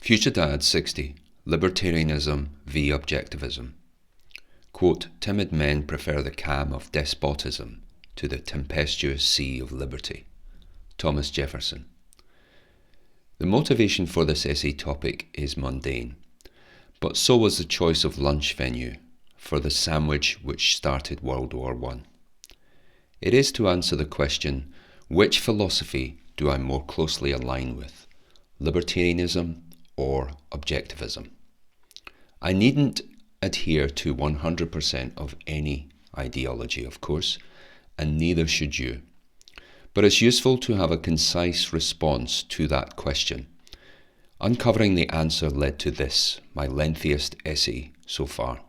FutureDad 60, Libertarianism v Objectivism. Quote, timid men prefer the calm of despotism to the tempestuous sea of liberty. Thomas Jefferson. The motivation for this essay topic is mundane, but so was the choice of lunch venue for the sandwich which started World War I. It is to answer the question, which philosophy do I more closely align with, libertarianism or objectivism? I needn't adhere to 100% of any ideology, of course, and neither should you. But it's useful to have a concise response to that question. Uncovering the answer led to this, my lengthiest essay so far.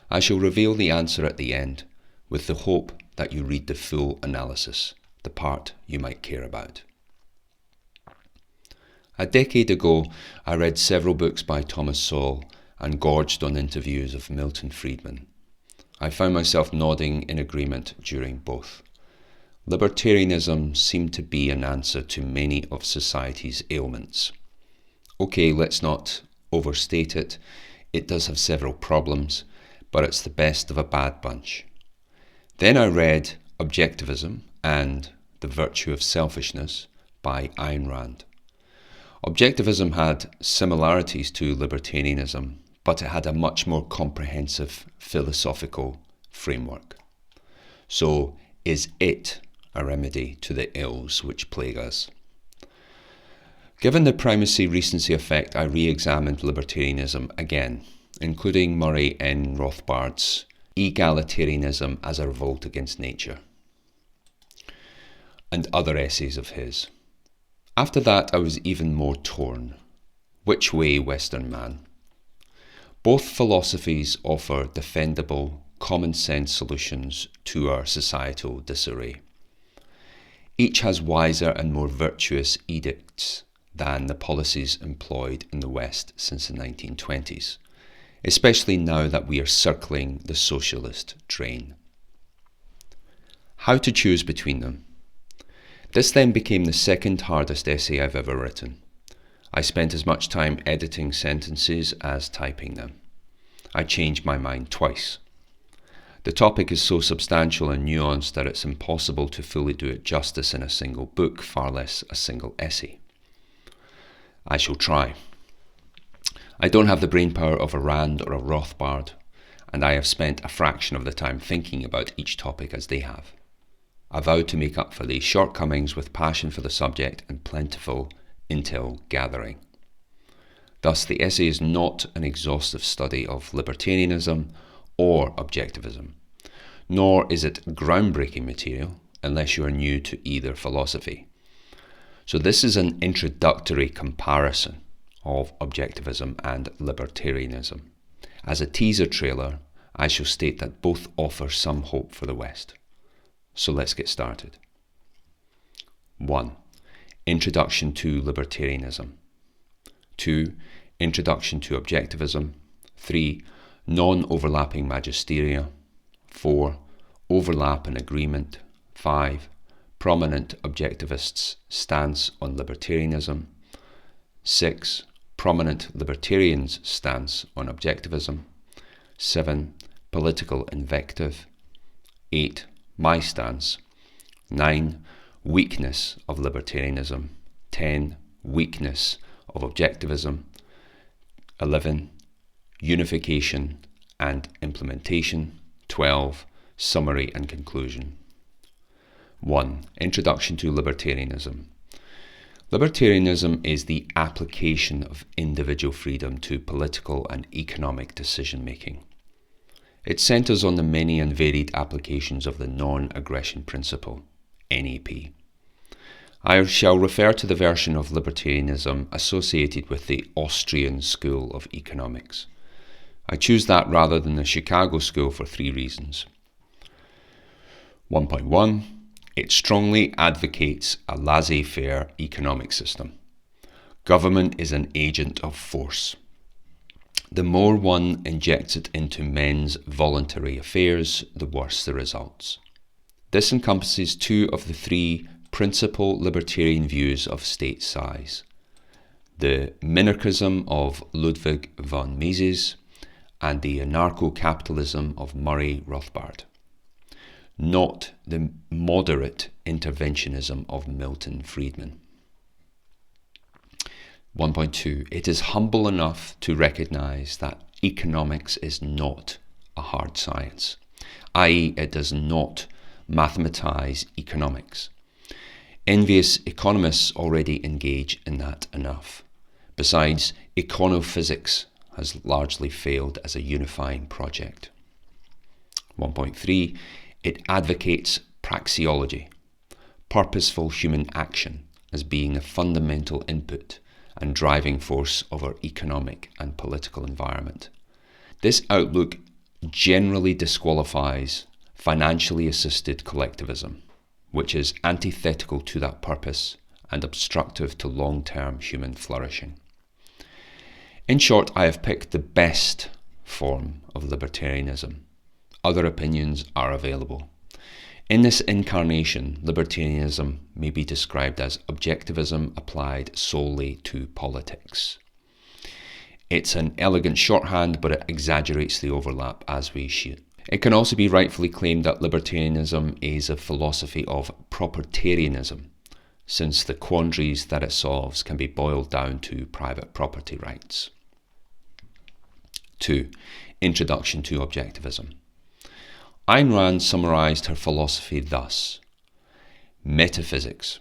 I shall reveal the answer at the end, with the hope that you read the full analysis, the part you might care about. A decade ago, I read several books by Thomas Sowell and gorged on interviews of Milton Friedman. I found myself nodding in agreement during both. Libertarianism seemed to be an answer to many of society's ailments. Okay, let's not overstate it. It does have several problems, but it's the best of a bad bunch. Then I read Objectivism and The Virtue of Selfishness by Ayn Rand. Objectivism had similarities to libertarianism, but it had a much more comprehensive philosophical framework. So, is it a remedy to the ills which plague us? Given the primacy-recency effect, I re-examined libertarianism again, including Murray N. Rothbard's Egalitarianism as a Revolt Against Nature, and other essays of his. After that, I was even more torn. Which way, Western man? Both philosophies offer defendable, common-sense solutions to our societal disarray. Each has wiser and more virtuous edicts than the policies employed in the West since the 1920s, especially now that we are circling the socialist drain. How to choose between them? This then became the second hardest essay I've ever written. I spent as much time editing sentences as typing them. I changed my mind twice. The topic is so substantial and nuanced that it's impossible to fully do it justice in a single book, far less a single essay. I shall try. I don't have the brainpower of a Rand or a Rothbard, and I have spent a fraction of the time thinking about each topic as they have. I vow to make up for these shortcomings with passion for the subject and plentiful intel gathering. Thus, the essay is not an exhaustive study of libertarianism or objectivism, nor is it groundbreaking material unless you are new to either philosophy. So this is an introductory comparison of objectivism and libertarianism. As a teaser trailer, I shall state that both offer some hope for the West. So let's get started. 1. Introduction to libertarianism. 2. Introduction to objectivism. 3. Non-overlapping magisteria. 4. Overlap and agreement. 5. Prominent objectivists' stance on libertarianism. 6. Prominent libertarians' stance on objectivism. 7. Political invective. 8. My stance. 9. Weakness of libertarianism. 10. Weakness of objectivism. 11. Unification and implementation. 12. Summary and conclusion. 1. Introduction to libertarianism. Libertarianism is the application of individual freedom to political and economic decision-making. It centres on the many and varied applications of the non-aggression principle, NAP. I shall refer to the version of libertarianism associated with the Austrian School of Economics. I choose that rather than the Chicago School for 3 reasons. 1.1. It strongly advocates a laissez-faire economic system. Government is an agent of force. The more one injects it into men's voluntary affairs, the worse the results. This encompasses 2 of the 3 principal libertarian views of state size. the minarchism of Ludwig von Mises, and the anarcho-capitalism of Murray Rothbard, not the moderate interventionism of Milton Friedman. 1.2. It is humble enough to recognize that economics is not a hard science, i.e. it does not mathematize economics. Envious economists already engage in that enough. Besides, econophysics has largely failed as a unifying project. 1.3. It advocates praxeology, purposeful human action, as being a fundamental input and driving force of our economic and political environment. This outlook generally disqualifies financially assisted collectivism, which is antithetical to that purpose and obstructive to long-term human flourishing. In short, I have picked the best form of libertarianism. Other opinions are available. In this incarnation, libertarianism may be described as objectivism applied solely to politics. It's an elegant shorthand, but it exaggerates the overlap as we see it. It can also be rightfully claimed that libertarianism is a philosophy of propertarianism, since the quandaries that it solves can be boiled down to private property rights. 2. Introduction to Objectivism. Ayn Rand summarized her philosophy thus: metaphysics,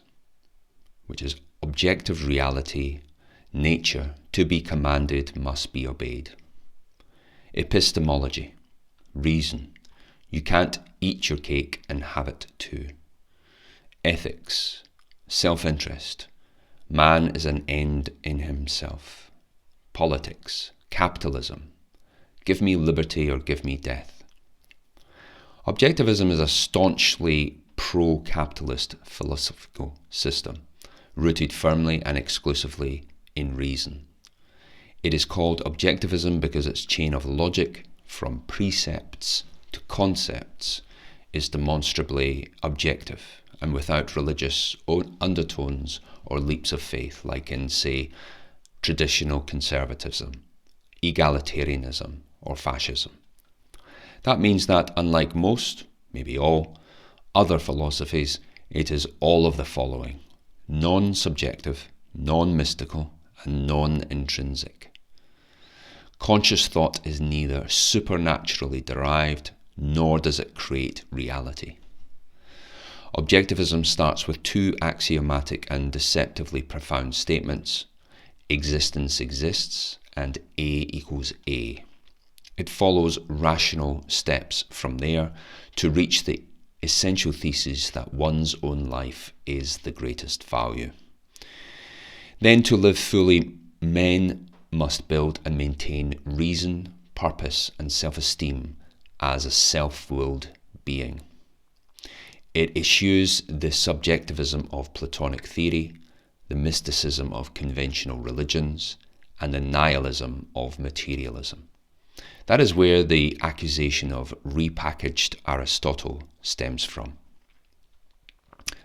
which is objective reality, nature, to be commanded must be obeyed. Epistemology, reason, you can't eat your cake and have it too. Ethics, self-interest, man is an end in himself. Politics, capitalism, give me liberty or give me death. Objectivism is a staunchly pro-capitalist philosophical system, rooted firmly and exclusively in reason. It is called objectivism because its chain of logic, from precepts to concepts, is demonstrably objective and without religious undertones or leaps of faith, like in, say, traditional conservatism, egalitarianism, or fascism. That means that, unlike most, maybe all, other philosophies, it is all of the following: non-subjective, non-mystical, and non-intrinsic. Conscious thought is neither supernaturally derived, nor does it create reality. Objectivism starts with two axiomatic and deceptively profound statements: existence exists and A equals A. It follows rational steps from there to reach the essential thesis that one's own life is the greatest value. Then, to live fully, men must build and maintain reason, purpose, and self-esteem as a self-willed being. It eschews the subjectivism of Platonic theory, the mysticism of conventional religions, and the nihilism of materialism. That is where the accusation of repackaged Aristotle stems from.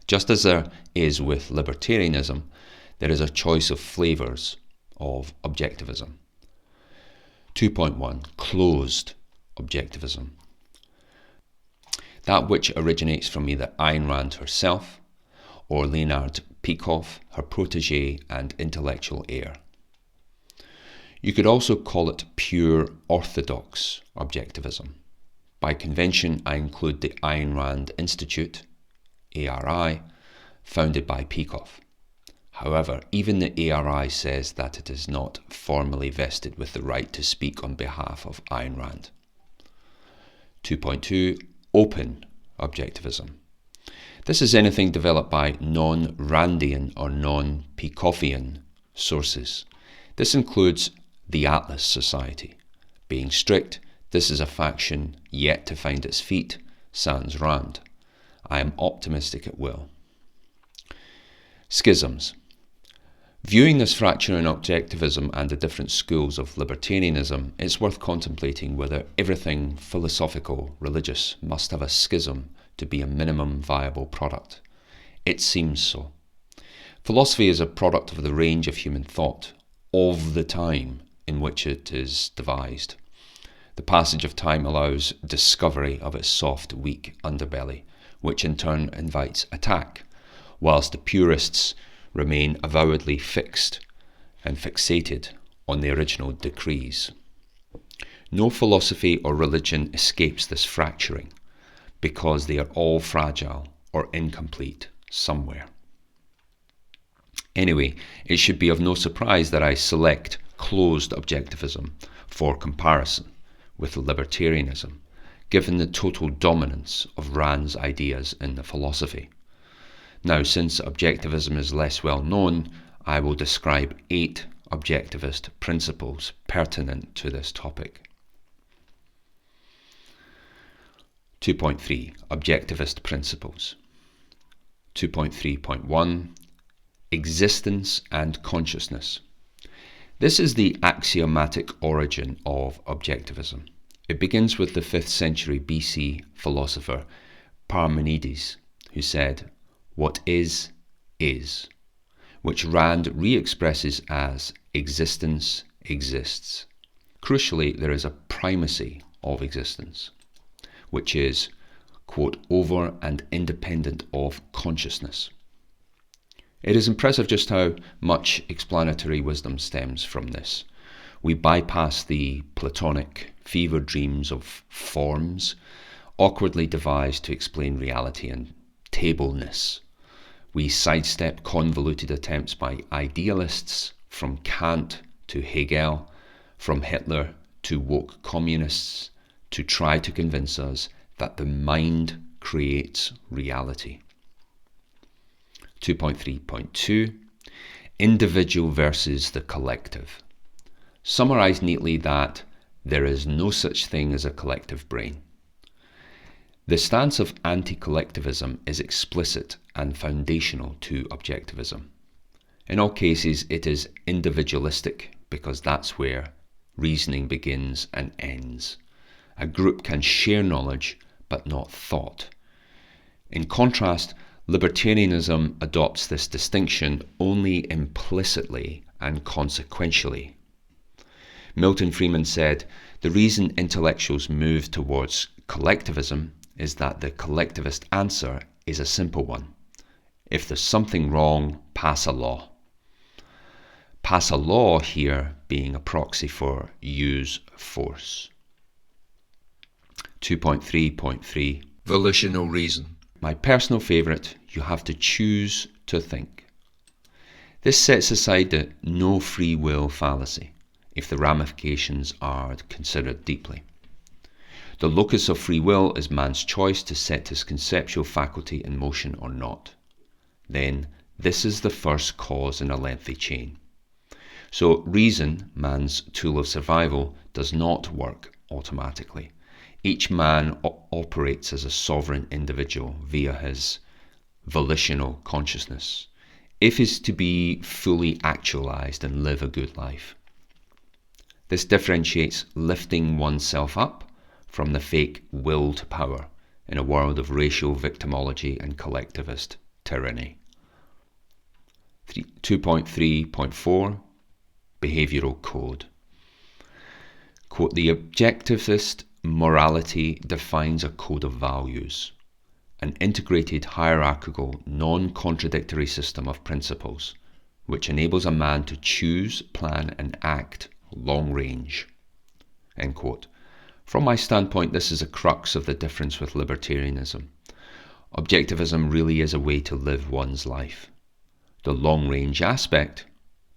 Just as there is with libertarianism, there is a choice of flavours of objectivism. 2.1. Closed objectivism. That which originates from either Ayn Rand herself or Leonard Peikoff, her protege and intellectual heir. You could also call it pure orthodox objectivism. By convention, I include the Ayn Rand Institute, ARI, founded by Peikoff. However, even the ARI says that it is not formally vested with the right to speak on behalf of Ayn Rand. 2.2. Open objectivism. This is anything developed by non-Randian or non-Peikoffian sources. This includes the Atlas Society. Being strict, this is a faction yet to find its feet, sans Rand. I am optimistic it will. Schisms. Viewing this fracture in objectivism and the different schools of libertarianism, it's worth contemplating whether everything philosophical, religious, must have a schism to be a minimum viable product. It seems so. Philosophy is a product of the range of human thought, of the time in which it is devised. The passage of time allows discovery of its soft, weak underbelly, which in turn invites attack, whilst the purists remain avowedly fixed and fixated on the original decrees. No philosophy or religion escapes this fracturing, because they are all fragile or incomplete somewhere. Anyway, it should be of no surprise that I select closed objectivism for comparison with libertarianism, given the total dominance of Rand's ideas in the philosophy. Now, since objectivism is less well known, I will describe 8 objectivist principles pertinent to this topic. 2.3 Objectivist Principles. 2.3.1 Existence and Consciousness. This is the axiomatic origin of objectivism. It begins with the 5th century BC philosopher Parmenides, who said, "What is, which Rand re-expresses as existence exists. Crucially, there is a primacy of existence, which is, quote, over and independent of consciousness." It is impressive just how much explanatory wisdom stems from this. We bypass the Platonic fever dreams of forms, awkwardly devised to explain reality and tableness. We sidestep convoluted attempts by idealists, from Kant to Hegel, from Hitler to woke communists, to try to convince us that the mind creates reality. 2.3.2 Individual versus the collective. Summarize neatly that there is no such thing as a collective brain. The stance of anti-collectivism is explicit and foundational to objectivism. In all cases, it is individualistic because that's where reasoning begins and ends. A group can share knowledge but not thought. In contrast, libertarianism adopts this distinction only implicitly and consequentially. Milton Friedman said, "The reason intellectuals move towards collectivism is that the collectivist answer is a simple one. If there's something wrong, pass a law." Pass a law here being a proxy for use force. 2.3.3 Volitional reason. My personal favourite, you have to choose to think. This sets aside the no free will fallacy, if the ramifications are considered deeply. The locus of free will is man's choice to set his conceptual faculty in motion or not. Then, this is the first cause in a lengthy chain. So, reason, man's tool of survival, does not work automatically. Each man operates as a sovereign individual via his volitional consciousness, if he's to be fully actualized and live a good life. This differentiates lifting oneself up from the fake will to power in a world of racial victimology and collectivist tyranny. 2.3.4 Behavioral Code. Quote, the objectivist morality defines a code of values, an integrated, hierarchical, non-contradictory system of principles, which enables a man to choose, plan and act long range. End quote. From my standpoint, this is a crux of the difference with libertarianism. Objectivism really is a way to live one's life. The long range aspect,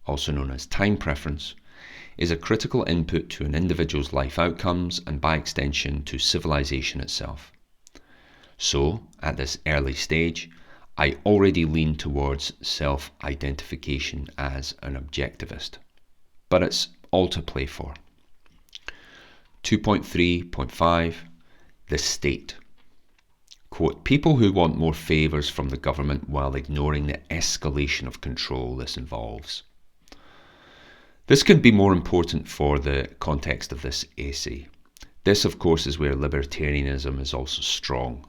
also known as time preference, is a critical input to an individual's life outcomes and by extension to civilization itself. So, at this early stage, I already lean towards self-identification as an objectivist. But it's all to play for. 2.3.5 The State. Quote, people who want more favours from the government while ignoring the escalation of control this involves. This could be more important for the context of this essay. This, of course, is where libertarianism is also strong.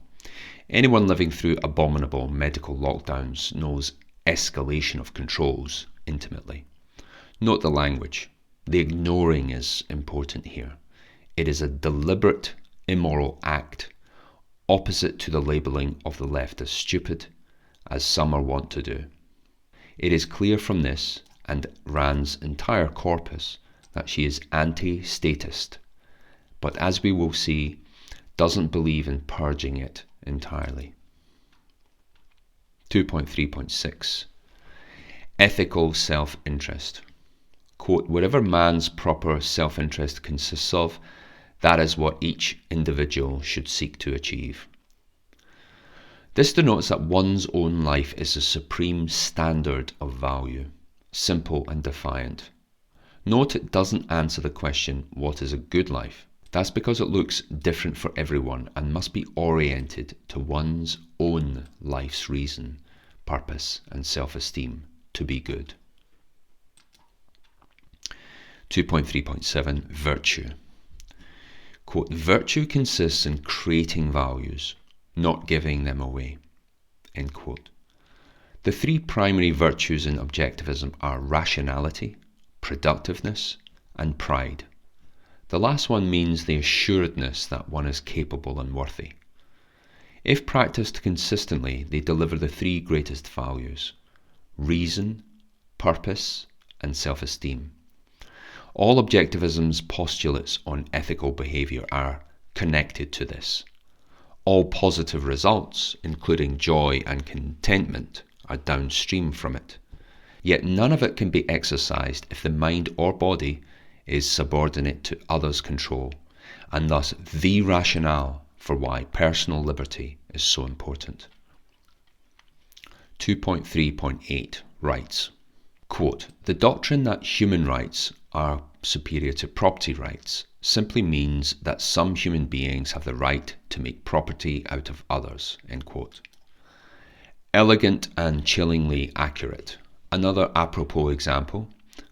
Anyone living through abominable medical lockdowns knows escalation of controls intimately. Note the language. The ignoring is important here. It is a deliberate, immoral act, opposite to the labelling of the left as stupid, as some are wont to do. It is clear from this and Rand's entire corpus that she is anti-statist, but as we will see, doesn't believe in purging it entirely. 2.3.6 Ethical self-interest. Quote, whatever man's proper self-interest consists of, that is what each individual should seek to achieve. This denotes that one's own life is the supreme standard of value, simple and defiant. Note it doesn't answer the question, what is a good life? That's because it looks different for everyone and must be oriented to one's own life's reason, purpose and self-esteem to be good. 2.3.7 Virtue. Quote, virtue consists in creating values, not giving them away. End quote. The three primary virtues in Objectivism are rationality, productiveness, and pride. The last one means the assuredness that one is capable and worthy. If practiced consistently, they deliver the three greatest values: reason, purpose, and self-esteem. All Objectivism's postulates on ethical behaviour are connected to this. All positive results, including joy and contentment, are downstream from it. Yet none of it can be exercised if the mind or body is subordinate to others' control, and thus the rationale for why personal liberty is so important. 2.3.8 Rights. Quote, the doctrine that human rights are superior to property rights simply means that some human beings have the right to make property out of others. End quote. Elegant and chillingly accurate. Another apropos example,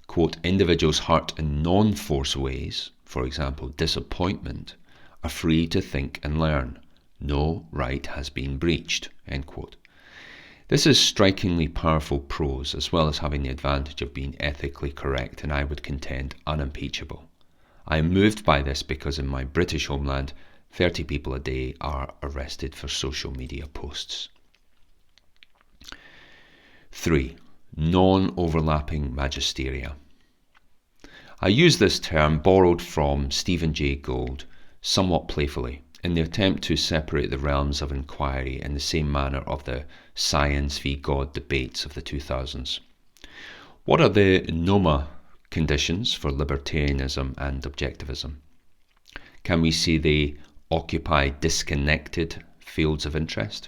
quote, individuals hurt in non-force ways, for example disappointment, are free to think and learn. No right has been breached. End quote. This is strikingly powerful prose, as well as having the advantage of being ethically correct and, I would contend, unimpeachable. I am moved by this because in my British homeland, 30 people a day are arrested for social media posts. 3. Non-overlapping magisteria. I use this term, borrowed from Stephen Jay Gould, somewhat playfully, in the attempt to separate the realms of inquiry in the same manner of the science v God debates of the 2000s. What are the NOMA conditions for libertarianism and objectivism? Can we say they occupy disconnected fields of interest?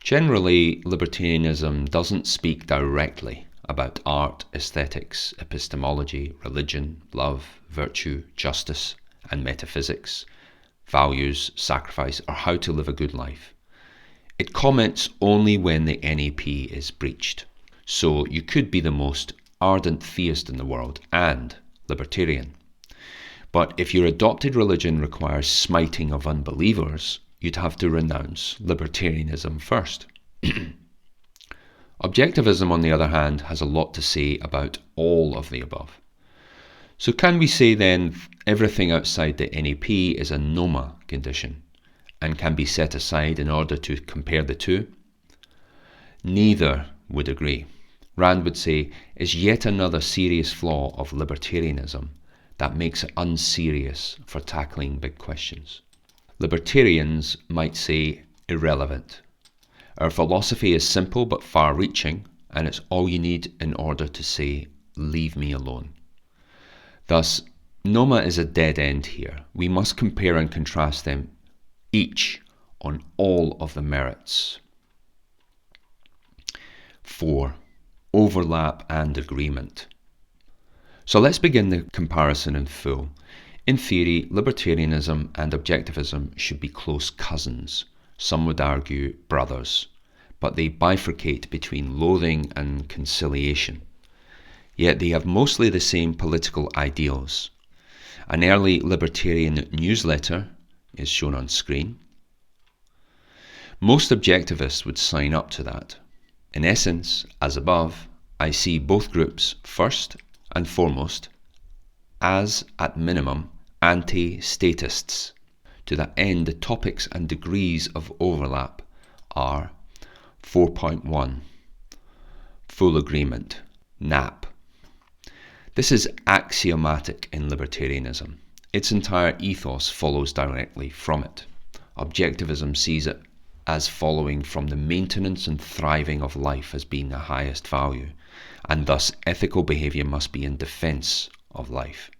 Generally, libertarianism doesn't speak directly about art, aesthetics, epistemology, religion, love, virtue, justice, and metaphysics, values, sacrifice, or how to live a good life. It comments only when the NAP is breached. So you could be the most ardent theist in the world and libertarian. But if your adopted religion requires smiting of unbelievers, you'd have to renounce libertarianism first. Objectivism, on the other hand, has a lot to say about all of the above. So can we say then everything outside the NAP is a NOMA condition and can be set aside in order to compare the two? Neither would agree. Rand would say is yet another serious flaw of libertarianism that makes it unserious for tackling big questions. Libertarians might say irrelevant. Our philosophy is simple but far-reaching, and it's all you need in order to say, leave me alone. Thus, NOMA is a dead end here. We must compare and contrast them each on all of the merits. 4. Overlap and agreement. So let's begin the comparison in full. In theory, libertarianism and objectivism should be close cousins. Some would argue brothers, but they bifurcate between loathing and conciliation. Yet they have mostly the same political ideals. An early libertarian newsletter is shown on screen. Most objectivists would sign up to that. In essence, as above, I see both groups, first, and foremost, as at minimum, anti-statists. To that end, the topics and degrees of overlap are 4.1, full agreement, NAP. This is axiomatic in libertarianism. Its entire ethos follows directly from it. Objectivism sees it as following from the maintenance and thriving of life as being the highest value, and thus ethical behaviour must be in defence of life.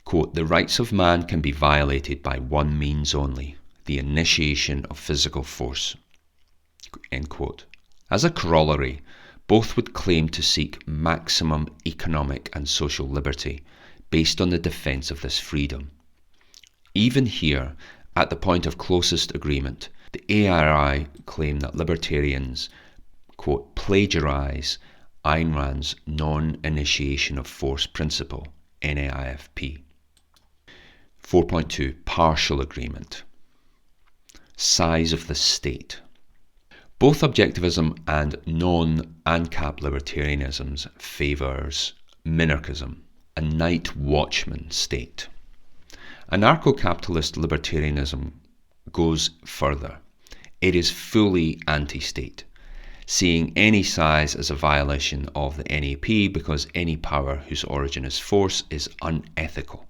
Quote, the rights of man can be violated by one means only, the initiation of physical force. End quote. As a corollary, both would claim to seek maximum economic and social liberty based on the defence of this freedom. Even here, at the point of closest agreement, the ARI claim that libertarians, quote, plagiarise Ayn Rand's non-initiation of force principle, NAIFP. 4.2, partial agreement. Size of the state. Both objectivism and non-ANCAP libertarianism favours minarchism, a night watchman state. Anarcho-capitalist libertarianism goes further. It is fully anti-state, seeing any size as a violation of the NAP because any power whose origin is force is unethical.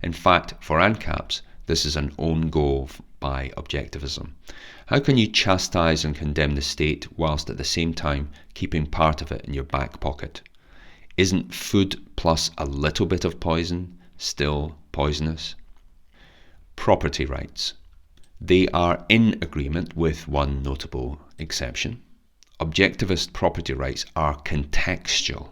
In fact, for ANCAPs, this is an own goal by objectivism. How can you chastise and condemn the state whilst at the same time keeping part of it in your back pocket? Isn't food plus a little bit of poison still poisonous? Property rights. They are in agreement with one notable exception. Objectivist property rights are contextual.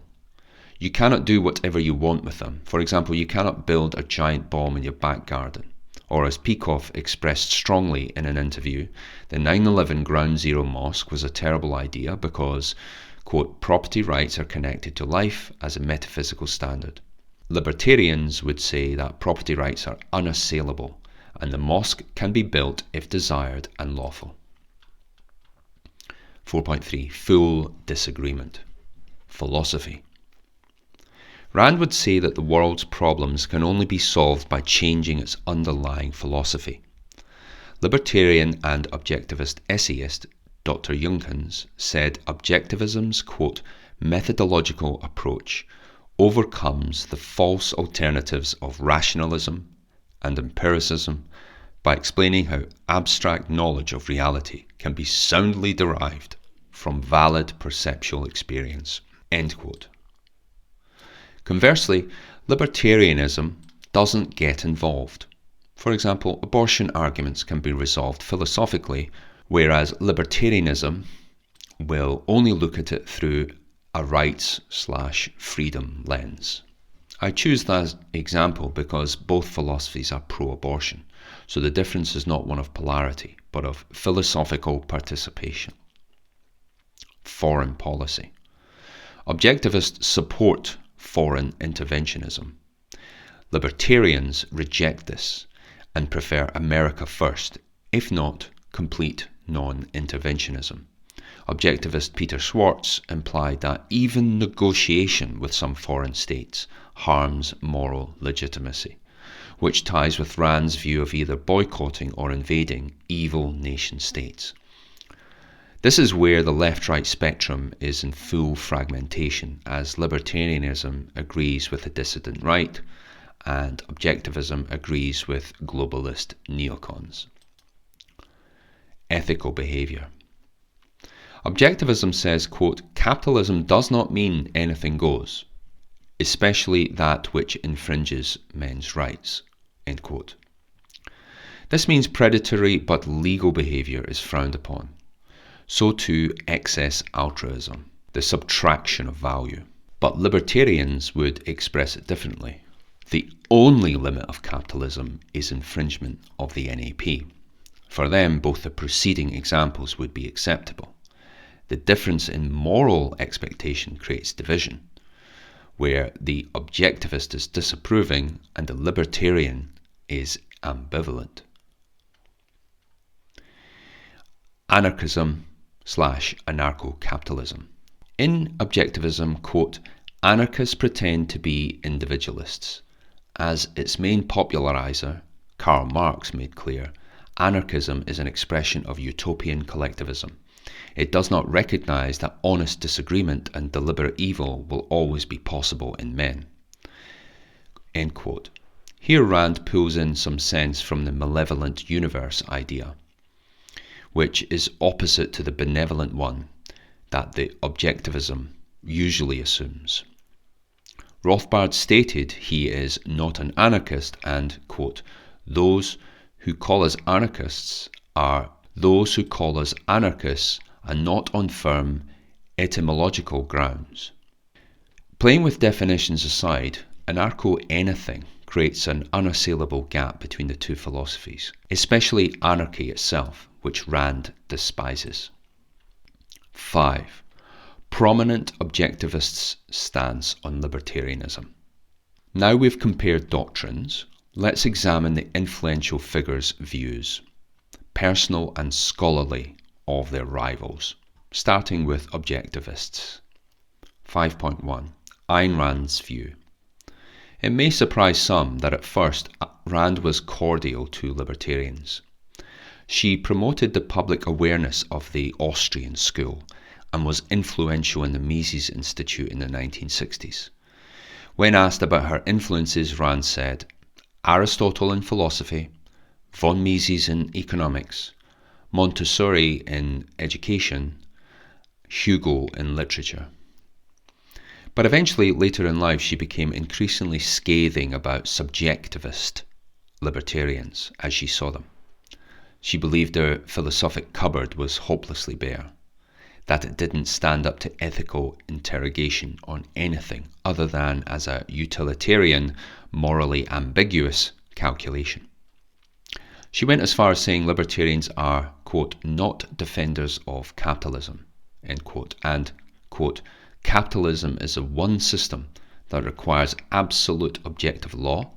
You cannot do whatever you want with them. For example, you cannot build a giant bomb in your back garden. Or as Peikoff expressed strongly in an interview, the 9/11 Ground Zero Mosque was a terrible idea because, quote, property rights are connected to life as a metaphysical standard. Libertarians would say that property rights are unassailable and the mosque can be built if desired and lawful. 4.3, full disagreement. Philosophy. Rand would say that the world's problems can only be solved by changing its underlying philosophy. Libertarian and objectivist essayist Dr. Junkins said objectivism's, quote, methodological approach overcomes the false alternatives of rationalism and empiricism by explaining how abstract knowledge of reality can be soundly derived from valid perceptual experience, end quote. Conversely, libertarianism doesn't get involved. For example, abortion arguments can be resolved philosophically, whereas libertarianism will only look at it through a rights/freedom lens. I choose that example because both philosophies are pro-abortion, so the difference is not one of polarity, but of philosophical participation. Foreign policy. Objectivists support foreign interventionism. Libertarians reject this and prefer America first, if not complete non-interventionism. Objectivist Peter Schwartz implied that even negotiation with some foreign states harms moral legitimacy, which ties with Rand's view of either boycotting or invading evil nation-states. This is where the left-right spectrum is in full fragmentation, as libertarianism agrees with the dissident right and objectivism agrees with globalist neocons. Ethical behaviour. Objectivism says, quote, capitalism does not mean anything goes, especially that which infringes men's rights, end quote. This means predatory but legal behaviour is frowned upon. So too excess altruism, the subtraction of value. But libertarians would express it differently. The only limit of capitalism is infringement of the NAP. For them, both the preceding examples would be acceptable. The difference in moral expectation creates division, where the objectivist is disapproving and the libertarian is ambivalent. Anarchism/anarcho-capitalism. In objectivism, quote, Anarchists pretend to be individualists. As its main popularizer, Karl Marx, made clear, anarchism is an expression of utopian collectivism. It does not recognize that honest disagreement and deliberate evil will always be possible in men. End quote. Here Rand pulls in some sense from the malevolent universe idea, which is opposite to the benevolent one that the Objectivism usually assumes. Rothbard stated he is not an anarchist and, quote, those who call us anarchists are those who call us anarchists and not on firm etymological grounds. Playing with definitions aside, anarcho-anything creates an unassailable gap between the two philosophies, especially anarchy itself, which Rand despises. 5. Prominent objectivists' stance on libertarianism. Now we've compared doctrines, let's examine the influential figures' views, personal and scholarly, of their rivals, starting with objectivists. 5.1. Ayn Rand's view. It may surprise some that at first Rand was cordial to libertarians. She promoted the public awareness of the Austrian school and was influential in the Mises Institute in the 1960s. When asked about her influences, Rand said, Aristotle in philosophy, von Mises in economics, Montessori in education, Hugo in literature. But eventually, later in life, she became increasingly scathing about subjectivist libertarians as she saw them. She believed their philosophic cupboard was hopelessly bare, that it didn't stand up to ethical interrogation on anything other than as a utilitarian, morally ambiguous calculation. She went as far as saying libertarians are, quote, not defenders of capitalism, end quote, and, quote, capitalism is a one system that requires absolute objective law,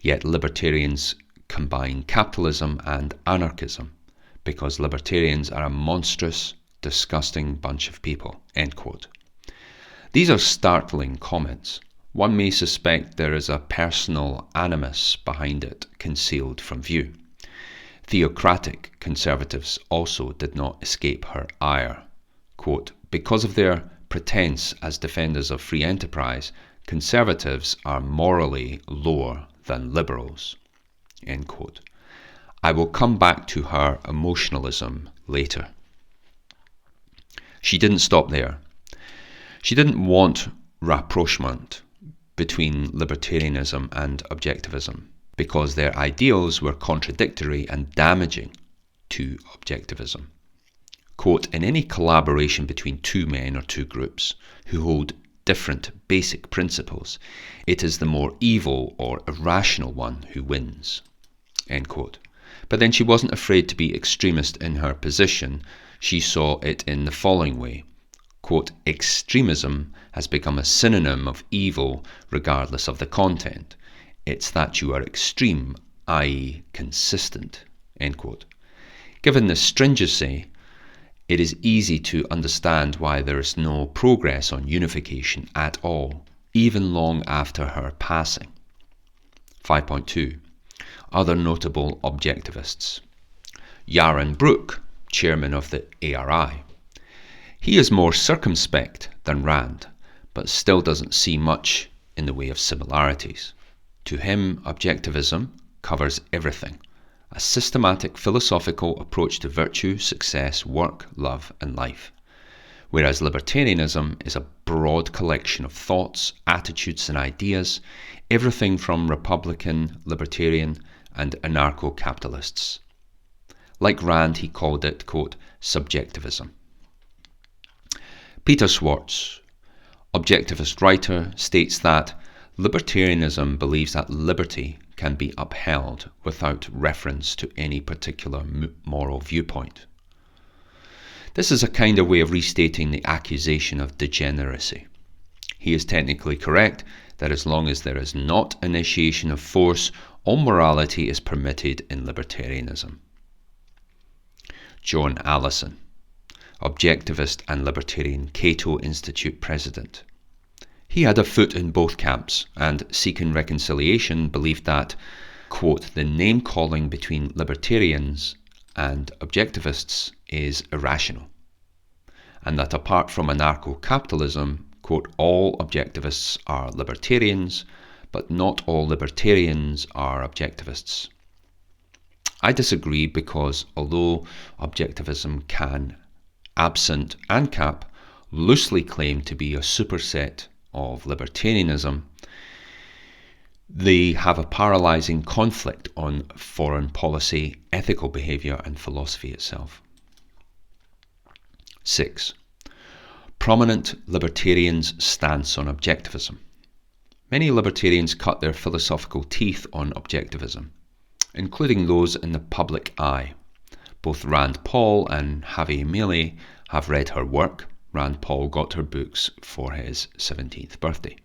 yet libertarians combine capitalism and anarchism because libertarians are a monstrous, disgusting bunch of people, end quote. These are startling comments. One may suspect there is a personal animus behind it, concealed from view. Theocratic conservatives also did not escape her ire. Quote, because of their pretense as defenders of free enterprise, conservatives are morally lower than liberals. End quote. I will come back to her emotionalism later. She didn't stop there. She didn't want rapprochement between libertarianism and objectivism, because their ideals were contradictory and damaging to objectivism. Quote, in any collaboration between two men or two groups who hold different basic principles, it is the more evil or irrational one who wins, end quote. But then she wasn't afraid to be extremist in her position. She saw it in the following way. Quote, extremism has become a synonym of evil regardless of the content. It's that you are extreme, i.e. consistent, end quote. Given this stringency, it is easy to understand why there is no progress on unification at all, even long after her passing. 5.2. Other notable objectivists. Yaron Brook, chairman of the ARI. He is more circumspect than Rand, but still doesn't see much in the way of similarities. To him, objectivism covers everything, a systematic philosophical approach to virtue, success, work, love, and life. Whereas libertarianism is a broad collection of thoughts, attitudes, and ideas, everything from Republican, libertarian, and anarcho-capitalists. Like Rand, he called it, quote, subjectivism. Peter Schwartz, objectivist writer, states that libertarianism believes that liberty can be upheld without reference to any particular moral viewpoint. This is a kind of way of restating the accusation of degeneracy. He is technically correct that as long as there is not initiation of force, all morality is permitted in libertarianism. John Allison, objectivist and libertarian Cato Institute president. He had a foot in both camps, and seeking reconciliation believed that, quote, the name-calling between libertarians and objectivists is irrational, and that apart from anarcho-capitalism, quote, all objectivists are libertarians, but not all libertarians are objectivists. I disagree because although objectivism can, absent ANCAP, loosely claim to be a superset of libertarianism, they have a paralysing conflict on foreign policy, ethical behaviour and philosophy itself. 6. Prominent libertarians' stance on objectivism. Many libertarians cut their philosophical teeth on objectivism, including those in the public eye. Both Rand Paul and Javier Milei have read her work. Rand Paul got her books for his 17th birthday.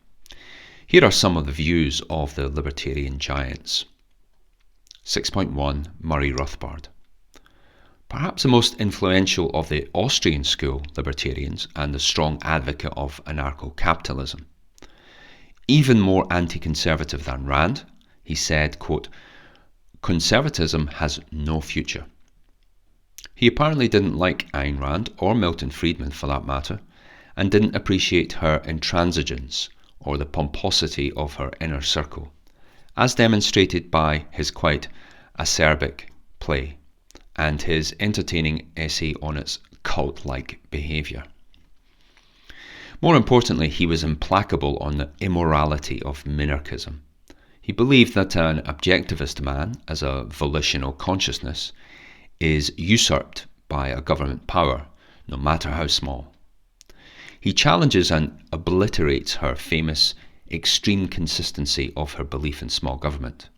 Here are some of the views of the libertarian giants. 6.1 Murray Rothbard. Perhaps the most influential of the Austrian school libertarians and the strong advocate of anarcho-capitalism. Even more anti-conservative than Rand, he said, quote, conservatism has no future. He apparently didn't like Ayn Rand, or Milton Friedman for that matter, and didn't appreciate her intransigence or the pomposity of her inner circle, as demonstrated by his quite acerbic play and his entertaining essay on its cult-like behaviour. More importantly, he was implacable on the immorality of minarchism. He believed that an objectivist man, as a volitional consciousness, is usurped by a government power, no matter how small. He challenges and obliterates her famous extreme consistency of her belief in small government.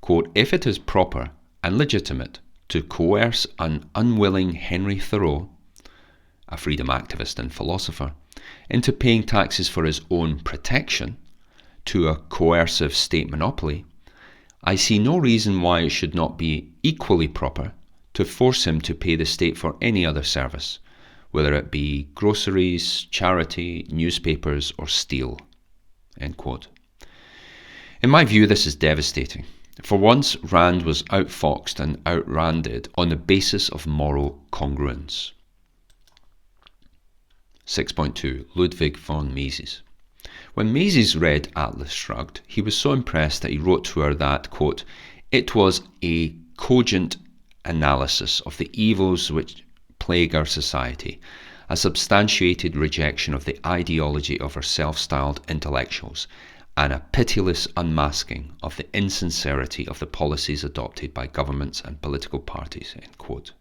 Quote, if it is proper and legitimate to coerce an unwilling Henry Thoreau, a freedom activist and philosopher, into paying taxes for his own protection to a coercive state monopoly, I see no reason why it should not be equally proper to force him to pay the state for any other service, whether it be groceries, charity, newspapers, or steel. End quote. In my view, this is devastating. For once, Rand was outfoxed and outranded on the basis of moral congruence. 6.2 Ludwig von Mises. When Mises read Atlas Shrugged, he was so impressed that he wrote to her that, quote, it was a cogent analysis of the evils which plague our society, a substantiated rejection of the ideology of our self-styled intellectuals, and a pitiless unmasking of the insincerity of the policies adopted by governments and political parties. End quote.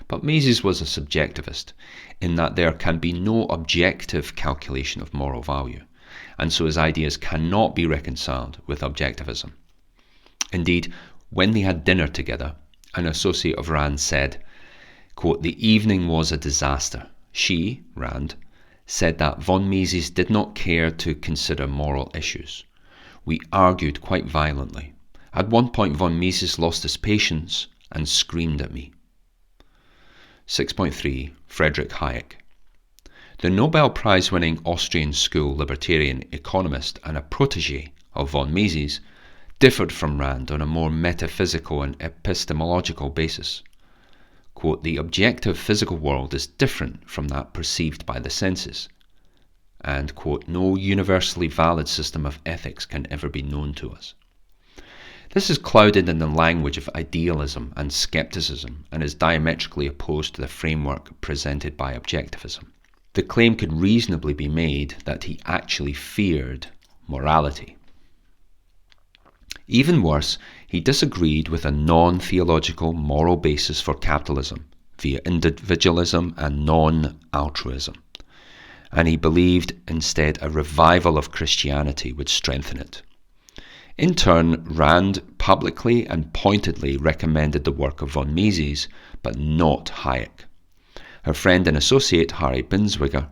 But Mises was a subjectivist, in that there can be no objective calculation of moral value, and so his ideas cannot be reconciled with objectivism. Indeed, when they had dinner together, an associate of Rand said, quote, the evening was a disaster. She, Rand, said that von Mises did not care to consider moral issues. We argued quite violently. At one point, von Mises lost his patience and screamed at me. 6.3 Friedrich Hayek. The Nobel Prize-winning Austrian school libertarian economist and a protege of von Mises differed from Rand on a more metaphysical and epistemological basis. Quote, the objective physical world is different from that perceived by the senses, and, quote, no universally valid system of ethics can ever be known to us. This is clouded in the language of idealism and skepticism and is diametrically opposed to the framework presented by objectivism. The claim could reasonably be made that he actually feared morality. Even worse, he disagreed with a non-theological moral basis for capitalism via individualism and non-altruism, and he believed instead a revival of Christianity would strengthen it. In turn, Rand publicly and pointedly recommended the work of von Mises, but not Hayek. Her friend and associate Harry Binswanger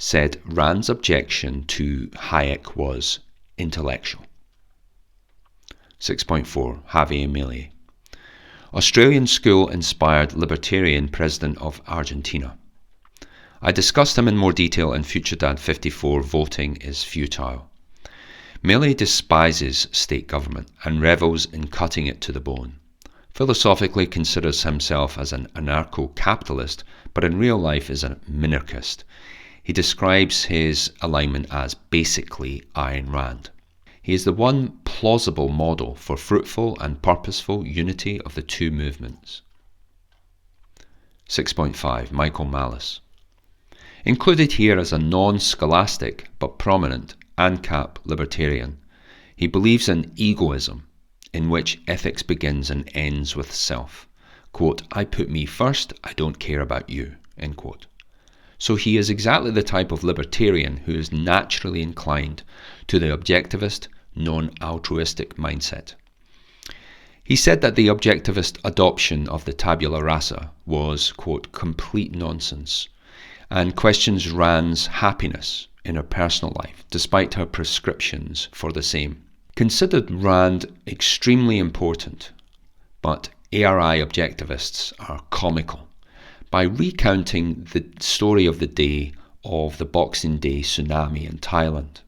said Rand's objection to Hayek was intellectual. 6.4 Javier Milei. Australian school-inspired libertarian president of Argentina. I discussed him in more detail in FutureDad 54, Voting is Futile. Milley despises state government and revels in cutting it to the bone. Philosophically considers himself as an anarcho-capitalist, but in real life is a minarchist. He describes his alignment as basically Ayn Rand. He is the one plausible model for fruitful and purposeful unity of the two movements. 6.5. Michael Malice. Included here as a non-scholastic but prominent ANCAP libertarian, he believes in egoism, in which ethics begins and ends with self. Quote, I put me first, I don't care about you. End quote. So he is exactly the type of libertarian who is naturally inclined to the objectivist, non-altruistic mindset. He said that the objectivist adoption of the tabula rasa was, quote, complete nonsense, and questions Rand's happiness in her personal life, despite her prescriptions for the same. Considered Rand extremely important, but ARI objectivists are comical by recounting the story of the day of the Boxing Day tsunami in Thailand.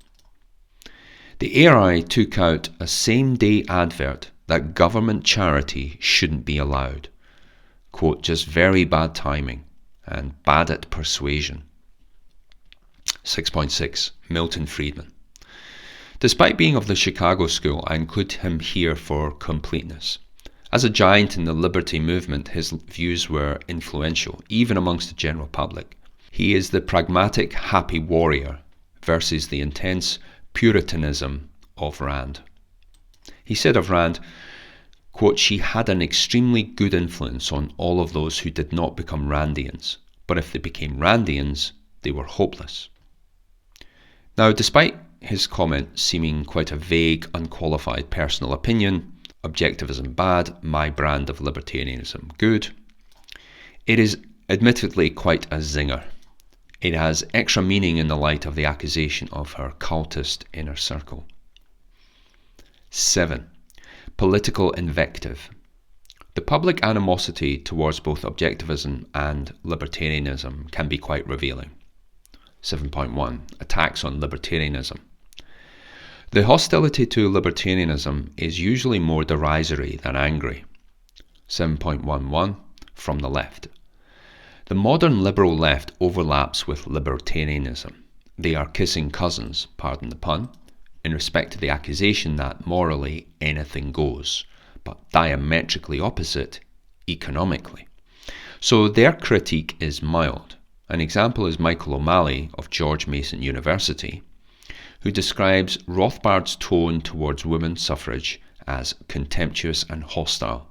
The ARI took out a same-day advert that government charity shouldn't be allowed. Quote, just very bad timing and bad at persuasion. 6.6. Milton Friedman. Despite being of the Chicago school, I include him here for completeness. As a giant in the liberty movement, his views were influential, even amongst the general public. He is the pragmatic, happy warrior versus the intense Puritanism of Rand. He said of Rand, quote, she had an extremely good influence on all of those who did not become Randians, but if they became Randians, they were hopeless. Now, despite his comment seeming quite a vague, unqualified personal opinion, objectivism bad, my brand of libertarianism good, it is admittedly quite a zinger. It has extra meaning in the light of the accusation of her cultist inner circle. 7. Political invective. The public animosity towards both objectivism and libertarianism can be quite revealing. 7.1. Attacks on libertarianism. The hostility to libertarianism is usually more derisory than angry. 7.11. From the left. The modern liberal left overlaps with libertarianism. They are kissing cousins, pardon the pun, in respect to the accusation that morally anything goes, but diametrically opposite economically. So their critique is mild. An example is Michael O'Malley of George Mason University, who describes Rothbard's tone towards women's suffrage as contemptuous and hostile.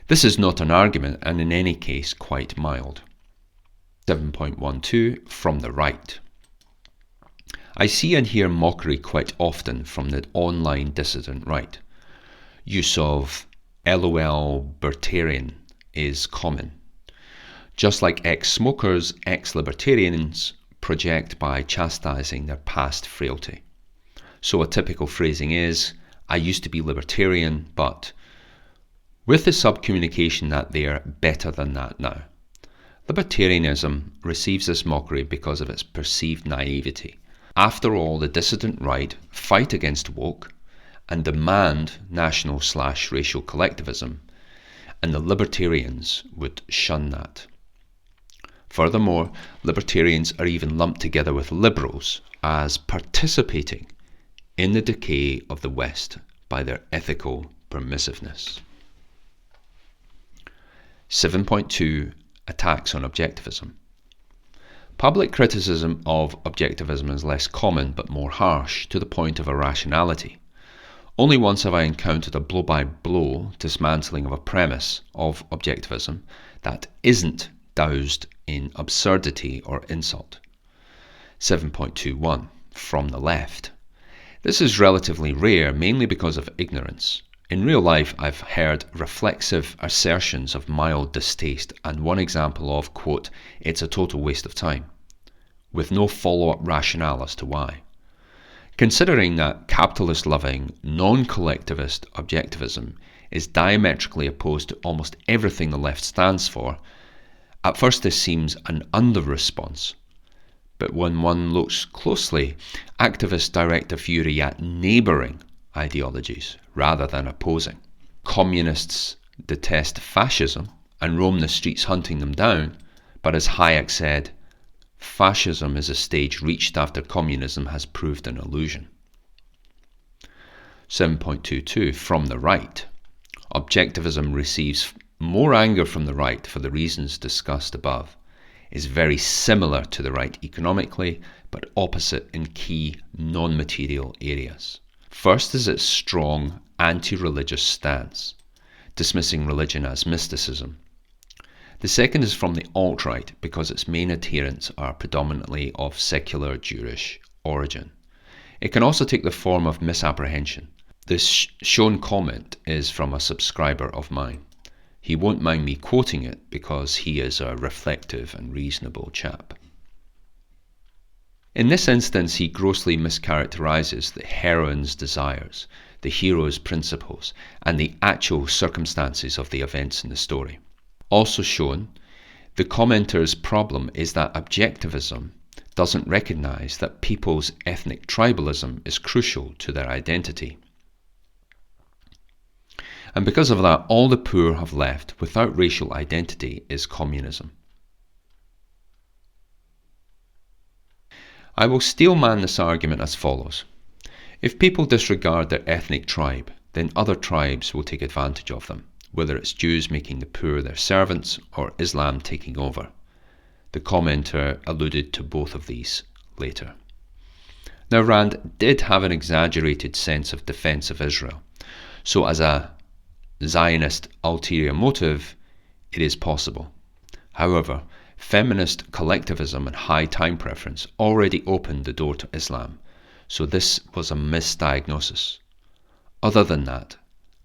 This is not an argument, and in any case quite mild. 7.12. From the right. I see and hear mockery quite often from the online dissident right. Use of LOL Bertarian is common. Just like ex-smokers, ex-libertarians project by chastising their past frailty. So a typical phrasing is, I used to be libertarian, but with the subcommunication that they are better than that now. Libertarianism receives this mockery because of its perceived naivety. After all, the dissident right fight against woke and demand national/racial collectivism, and the libertarians would shun that. Furthermore, libertarians are even lumped together with liberals as participating in the decay of the West by their ethical permissiveness. 7.2. Attacks on objectivism. Public criticism of objectivism is less common but more harsh, to the point of irrationality. Only once have I encountered a blow-by-blow dismantling of a premise of objectivism that isn't doused in absurdity or insult. 7.21. From the left. This is relatively rare, mainly because of ignorance. In real life, I've heard reflexive assertions of mild distaste, and one example of, quote, it's a total waste of time, with no follow-up rationale as to why. Considering that capitalist-loving, non-collectivist objectivism is diametrically opposed to almost everything the left stands for, At first this seems an under-response, but when one looks closely, activists direct their fury at neighbouring ideologies rather than opposing. Communists detest fascism and roam the streets hunting them down, but as Hayek said, fascism is a stage reached after communism has proved an illusion. 7.22 from the right. Objectivism receives more anger from the right for the reasons discussed above, is very similar to the right economically, but opposite in key non-material areas. First is its strong anti-religious stance, dismissing religion as mysticism. The second is from the alt-right because its main adherents are predominantly of secular Jewish origin. It can also take the form of misapprehension. This shown comment is from a subscriber of mine. He won't mind me quoting it because he is a reflective and reasonable chap. In this instance, he grossly mischaracterizes the heroine's desires, the hero's principles, and the actual circumstances of the events in the story. Also shown, the commenter's problem is that objectivism doesn't recognize that people's ethnic tribalism is crucial to their identity. And because of that, all the poor have left without racial identity is communism. I will steelman this argument as follows. If people disregard their ethnic tribe, then other tribes will take advantage of them, whether it's Jews making the poor their servants or Islam taking over. The commenter alluded to both of these later. Now, Rand did have an exaggerated sense of defense of Israel, so as a Zionist ulterior motive, it is possible. However, feminist collectivism and high time preference already opened the door to Islam, so this was a misdiagnosis. Other than that,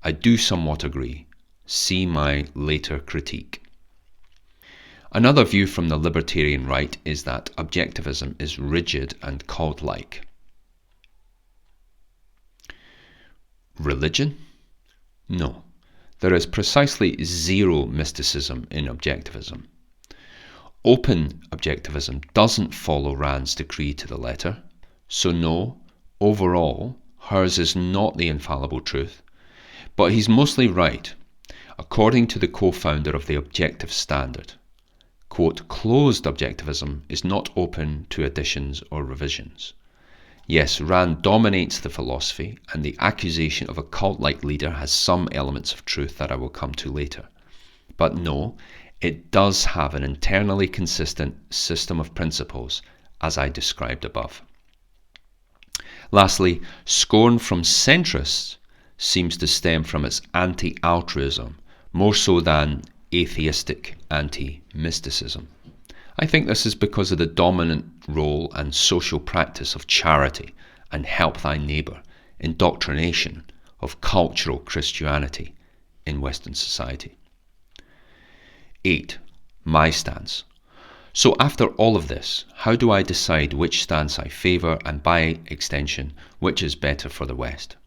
I do somewhat agree. See my later critique. Another view from the libertarian right is that objectivism is rigid and cult-like. Religion? No. There is precisely zero mysticism in objectivism. Open objectivism doesn't follow Rand's decree to the letter, so no, overall, hers is not the infallible truth, but he's mostly right, according to the co-founder of the objective standard. Quote, closed objectivism is not open to additions or revisions. Yes, Rand dominates the philosophy, and the accusation of a cult-like leader has some elements of truth that I will come to later. But no, it does have an internally consistent system of principles, as I described above. Lastly, scorn from centrists seems to stem from its anti-altruism, more so than atheistic anti-mysticism. I think this is because of the dominant role and social practice of charity and help thy neighbour, indoctrination of cultural Christianity in Western society. 8. My stance. So after all of this, how do I decide which stance I favour and by extension, which is better for the West?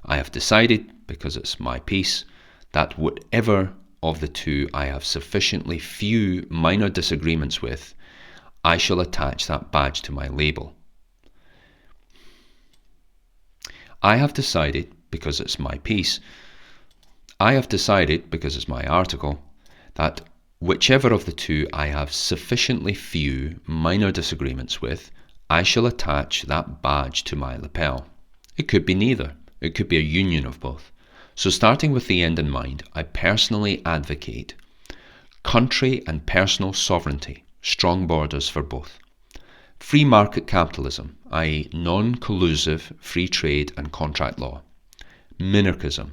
I have decided, because it's my piece, that whatever of the two I have sufficiently few minor disagreements with, I shall attach that badge to my label. I have decided, because it's my piece, I have decided, because it's my article, that whichever of the two I have sufficiently few minor disagreements with, I shall attach that badge to my lapel. It could be neither. It could be a union of both. So starting with the end in mind, I personally advocate country and personal sovereignty, strong borders for both. Free market capitalism, i.e. non-collusive free trade and contract law. Minarchism,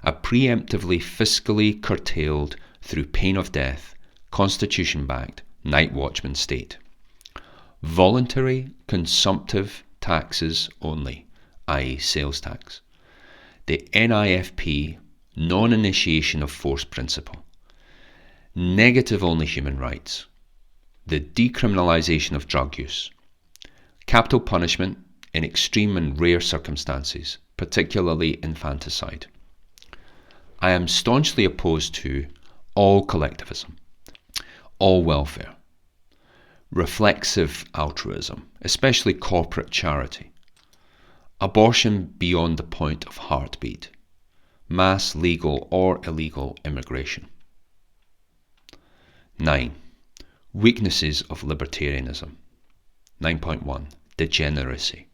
a preemptively fiscally curtailed through pain of death, constitution-backed, night watchman state. Voluntary consumptive taxes only, i.e. sales tax. The NIFP, non-initiation of force principle. Negative-only human rights. The decriminalisation of drug use. Capital punishment in extreme and rare circumstances, particularly infanticide. I am staunchly opposed to all collectivism. all welfare, reflexive altruism, especially corporate charity, abortion beyond the point of heartbeat, mass legal or illegal immigration. 9. Weaknesses of libertarianism. 9.1. Degeneracy.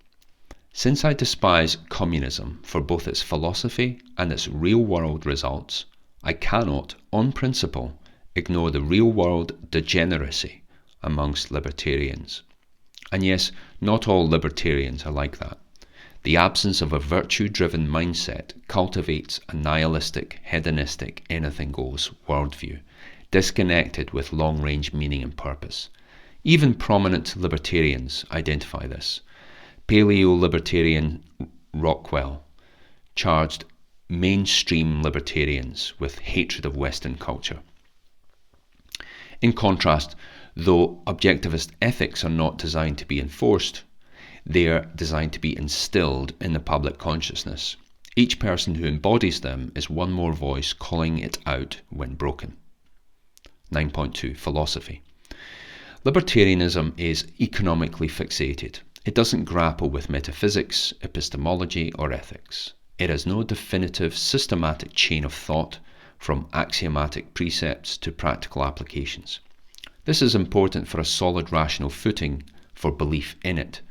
Since I despise communism for both its philosophy and its real-world results, I cannot, on principle, ignore the real-world degeneracy amongst libertarians. And yes, not all libertarians are like that. The absence of a virtue-driven mindset cultivates a nihilistic, hedonistic, anything-goes worldview, disconnected with long-range meaning and purpose. Even prominent libertarians identify this. Paleo-libertarian Rockwell charged mainstream libertarians with hatred of Western culture. In contrast, though objectivist ethics are not designed to be enforced, they are designed to be instilled in the public consciousness. Each person who embodies them is one more voice calling it out when broken. 9.2. Philosophy. Libertarianism is economically fixated. It doesn't grapple with metaphysics, epistemology, or ethics. It has no definitive, systematic chain of thought, from axiomatic precepts to practical applications. This is important for a solid rational footing for belief in it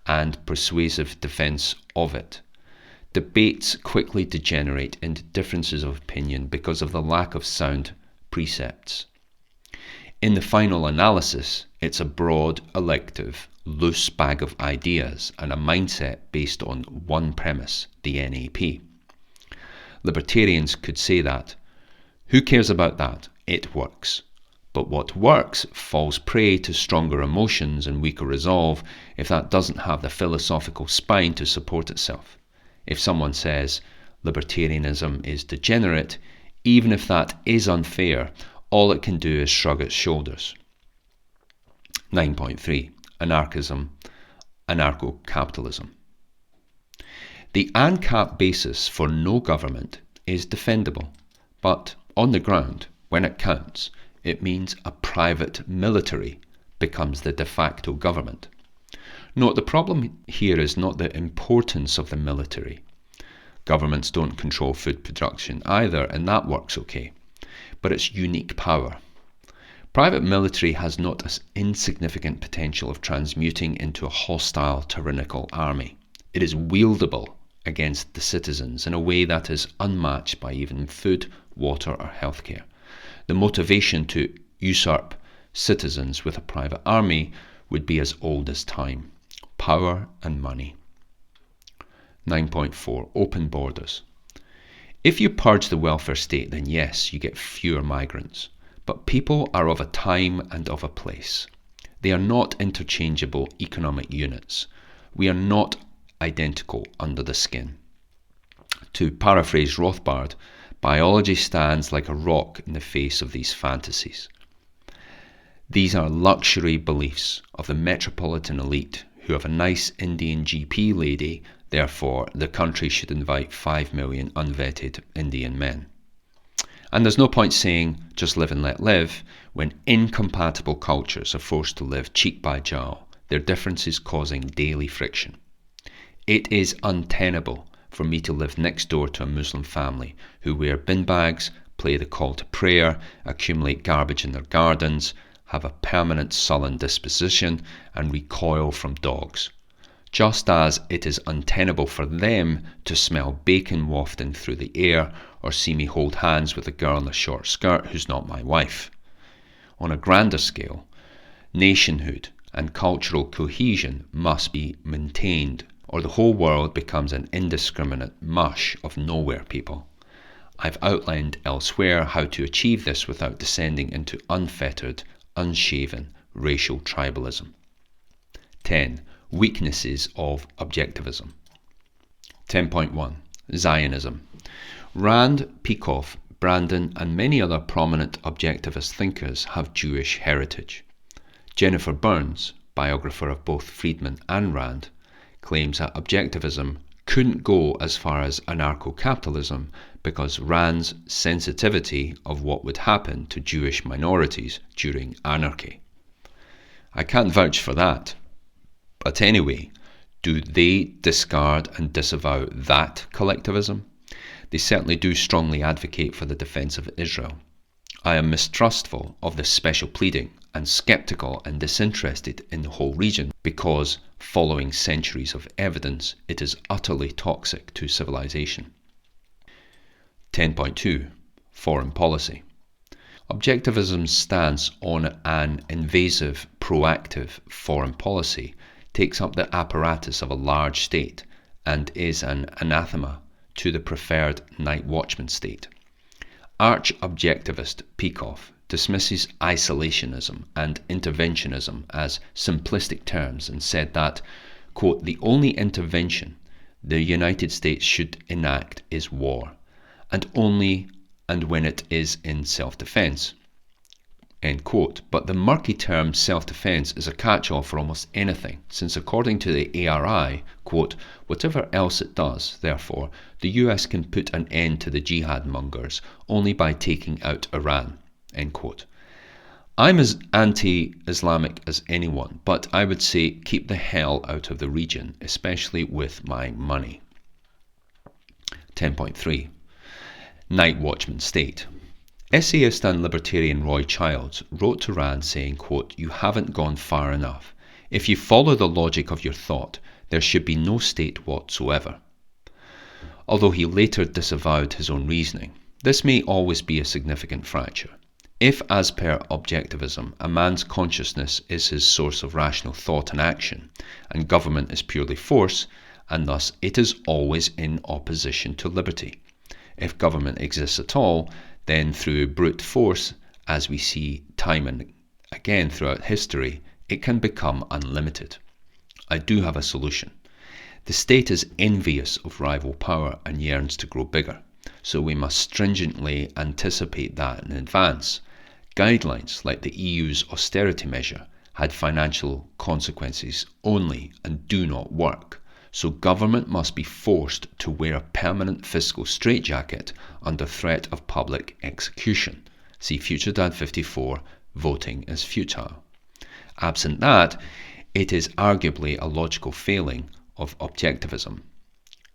and persuasive defense of it. Debates quickly degenerate into differences of opinion because of the lack of sound precepts. In the final analysis, it's a broad, elective, loose bag of ideas and a mindset based on one premise, the NAP. Libertarians could say that. Who cares about that? It works. But what works falls prey to stronger emotions and weaker resolve if that doesn't have the philosophical spine to support itself. If someone says libertarianism is degenerate, even if that is unfair, all it can do is shrug its shoulders. 9.3. Anarchism, anarcho-capitalism. The ANCAP basis for no government is defendable, but on the ground, when it counts, it means a private military becomes the de facto government. Note, the problem here is not the importance of the military. Governments don't control food production either, and that works okay, but its unique power. Private military has not an insignificant potential of transmuting into a hostile, tyrannical army. It is wieldable against the citizens in a way that is unmatched by even food, water, or healthcare. The motivation to usurp citizens with a private army would be as old as time. Power and money. 9.4. Open borders. If you purge the welfare state, then yes, you get fewer migrants. But people are of a time and of a place. They are not interchangeable economic units. We are not identical under the skin. To paraphrase Rothbard, biology stands like a rock in the face of these fantasies. These are luxury beliefs of the metropolitan elite who have a nice Indian GP lady, therefore the country should invite 5 million unvetted Indian men. And there's no point saying just live and let live when incompatible cultures are forced to live cheek by jowl, their differences causing daily friction. It is untenable for me to live next door to a Muslim family who wear bin bags, play the call to prayer, accumulate garbage in their gardens, have a permanent sullen disposition, and recoil from dogs. Just as it is untenable for them to smell bacon wafting through the air or see me hold hands with a girl in a short skirt who's not my wife. On a grander scale, nationhood and cultural cohesion must be maintained, or the whole world becomes an indiscriminate mush of nowhere people. I've outlined elsewhere how to achieve this without descending into unfettered, unshaven racial tribalism. 10. Weaknesses of Objectivism. 10.1. Zionism. Rand, Peikoff, Brandon, and many other prominent objectivist thinkers have Jewish heritage. Jennifer Burns, biographer of both Friedman and Rand, claims that objectivism couldn't go as far as anarcho-capitalism because Rand's sensitivity of what would happen to Jewish minorities during anarchy. I can't vouch for that. But anyway, do they discard and disavow that collectivism? They certainly do strongly advocate for the defence of Israel. I am mistrustful of this special pleading and sceptical and disinterested in the whole region because, following centuries of evidence, it is utterly toxic to civilization. 10.2. Foreign policy. Objectivism's stance on an invasive, proactive foreign policy takes up the apparatus of a large state and is an anathema to the preferred night watchman state. Arch-objectivist Peikoff dismisses isolationism and interventionism as simplistic terms and said that, quote, the only intervention the United States should enact is war, and only and when it is in self-defense, end quote. But the murky term self-defense is a catch-all for almost anything, since according to the ARI, quote, whatever else it does, therefore, the US can put an end to the jihad mongers only by taking out Iran, end quote. I'm as anti-Islamic as anyone, but I would say keep the hell out of the region, especially with my money. 10.3. Night watchman state. Essayist and libertarian Roy Childs wrote to Rand saying, quote, you haven't gone far enough. If you follow the logic of your thought, there should be no state whatsoever. Although he later disavowed his own reasoning, this may always be a significant fracture. If, as per objectivism, a man's consciousness is his source of rational thought and action, and government is purely force, and thus it is always in opposition to liberty. If government exists at all, then through brute force, as we see time and again throughout history, it can become unlimited. I do have a solution. The state is envious of rival power and yearns to grow bigger, so we must stringently anticipate that in advance. Guidelines like the EU's austerity measure had financial consequences only and do not work. So government must be forced to wear a permanent fiscal straitjacket under threat of public execution. See FutureDad 54, voting is futile. Absent that, it is arguably a logical failing of objectivism.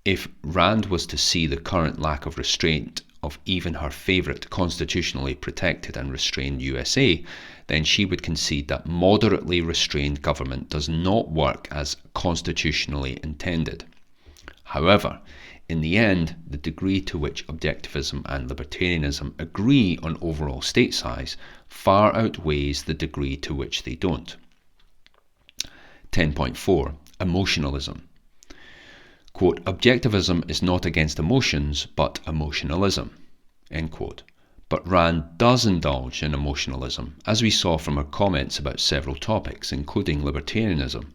If Rand was to see the current lack of restraint of even her favourite constitutionally protected and restrained USA, then she would concede that moderately restrained government does not work as constitutionally intended. However, in the end, the degree to which objectivism and libertarianism agree on overall state size far outweighs the degree to which they don't. 10.4. Emotionalism. Quote, objectivism is not against emotions, but emotionalism, end quote. But Rand does indulge in emotionalism, as we saw from her comments about several topics, including libertarianism.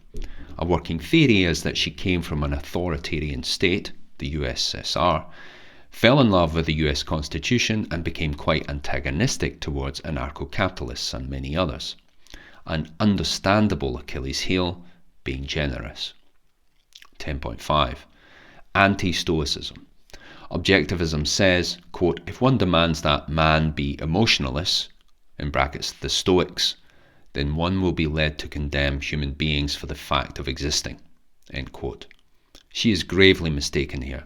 A working theory is that she came from an authoritarian state, the USSR, fell in love with the US Constitution and became quite antagonistic towards anarcho-capitalists and many others. An understandable Achilles heel, being generous. 10.5. Anti-Stoicism. Objectivism says, quote, if one demands that man be emotionless, in brackets the Stoics, then one will be led to condemn human beings for the fact of existing, end quote. She is gravely mistaken here.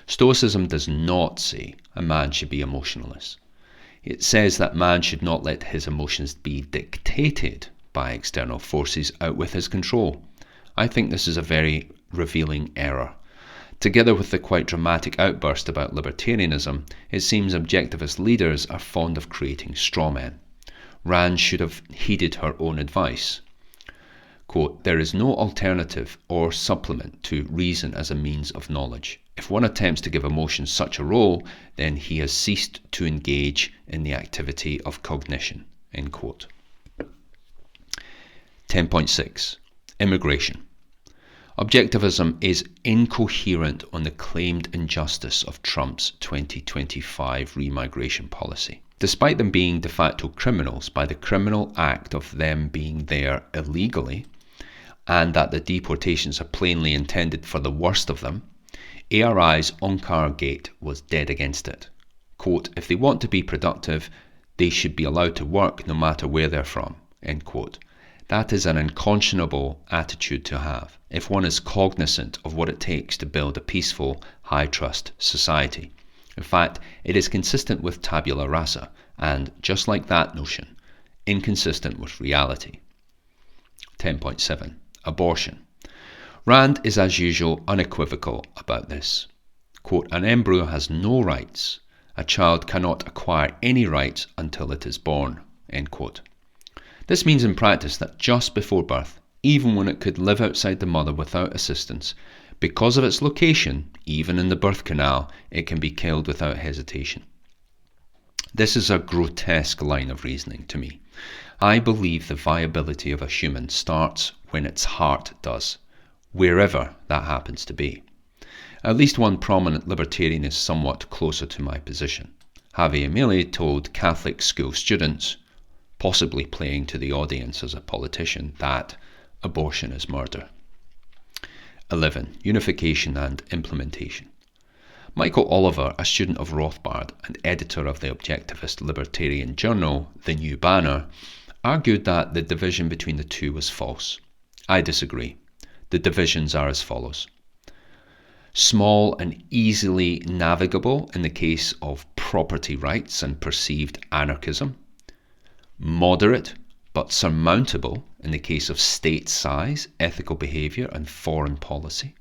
Stoicism does not say a man should be emotionless. It says that man should not let his emotions be dictated by external forces out with his control. I think this is a very revealing error. Together with the quite dramatic outburst about libertarianism, it seems objectivist leaders are fond of creating straw men. Rand should have heeded her own advice. Quote, there is no alternative or supplement to reason as a means of knowledge. If one attempts to give emotion such a role, then he has ceased to engage in the activity of cognition, end quote. 10.6. Immigration. Objectivism is incoherent on the claimed injustice of Trump's 2025 remigration policy. Despite them being de facto criminals by the criminal act of them being there illegally, and that the deportations are plainly intended for the worst of them, ARI's Onkar Gate was dead against it. Quote, if they want to be productive, they should be allowed to work no matter where they're from. End quote. That is an unconscionable attitude to have if one is cognizant of what it takes to build a peaceful, high-trust society. In fact, it is consistent with tabula rasa, and, just like that notion, inconsistent with reality. 10.7. Abortion. Rand is, as usual, unequivocal about this. Quote, an embryo has no rights. A child cannot acquire any rights until it is born. End quote. This means in practice that just before birth, even when it could live outside the mother without assistance, because of its location, even in the birth canal, it can be killed without hesitation. This is a grotesque line of reasoning to me. I believe the viability of a human starts when its heart does, wherever that happens to be. At least one prominent libertarian is somewhat closer to my position. Javier Milei told Catholic school students, possibly playing to the audience as a politician, that abortion is murder. 11. Unification and implementation. Michael Oliver, a student of Rothbard and editor of the objectivist libertarian journal The New Banner, argued that the division between the two was false. I disagree. The divisions are as follows. Small and easily navigable in the case of property rights and perceived anarchism. Moderate but surmountable in the case of state size, ethical behaviour and foreign policy.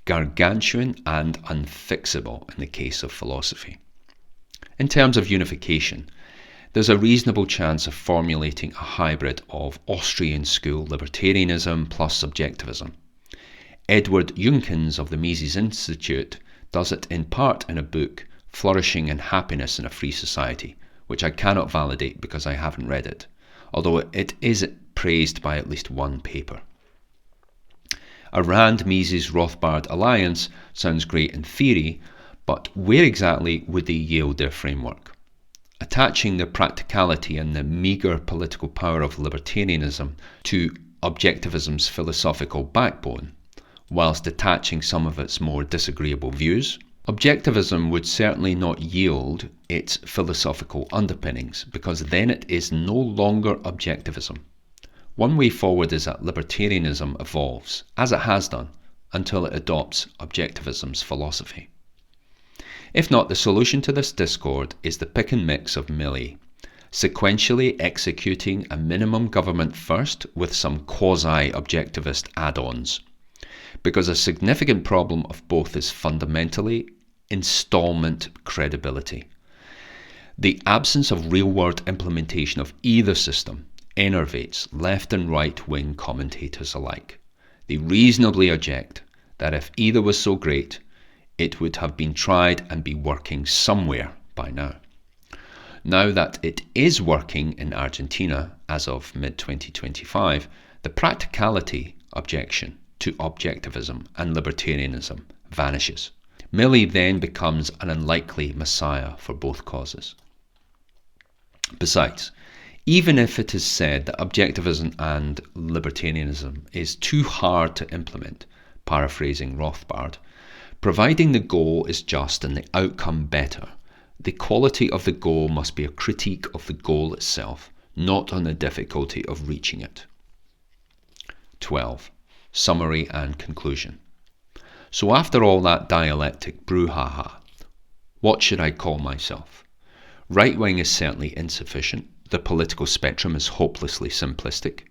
Gargantuan and unfixable in the case of philosophy. In terms of unification, there's a reasonable chance of formulating a hybrid of Austrian school libertarianism plus subjectivism. Edward Junkins of the Mises Institute does it in part in a book, Flourishing and Happiness in a Free Society, which I cannot validate because I haven't read it, although it is praised by at least one paper. A Rand-Mises-Rothbard alliance sounds great in theory, but where exactly would they yield their framework? Attaching the practicality and the meagre political power of libertarianism to objectivism's philosophical backbone, whilst detaching some of its more disagreeable views, objectivism would certainly not yield its philosophical underpinnings, because then it is no longer objectivism. One way forward is that libertarianism evolves, as it has done, until it adopts objectivism's philosophy. If not, the solution to this discord is the pick and mix of Milei, sequentially executing a minimum government first with some quasi-objectivist add-ons. Because a significant problem of both is fundamentally installment credibility. The absence of real-world implementation of either system enervates left and right-wing commentators alike. They reasonably object that if either was so great, it would have been tried and be working somewhere by now. Now that it is working in Argentina as of mid-2025, the practicality objection to objectivism and libertarianism vanishes. Milei then becomes an unlikely messiah for both causes. Besides, even if it is said that objectivism and libertarianism is too hard to implement, paraphrasing Rothbard, providing the goal is just and the outcome better, the quality of the goal must be a critique of the goal itself, not on the difficulty of reaching it. 12. Summary and conclusion. So after all that dialectic brouhaha, what should I call myself? Right-wing is certainly insufficient. The political spectrum is hopelessly simplistic.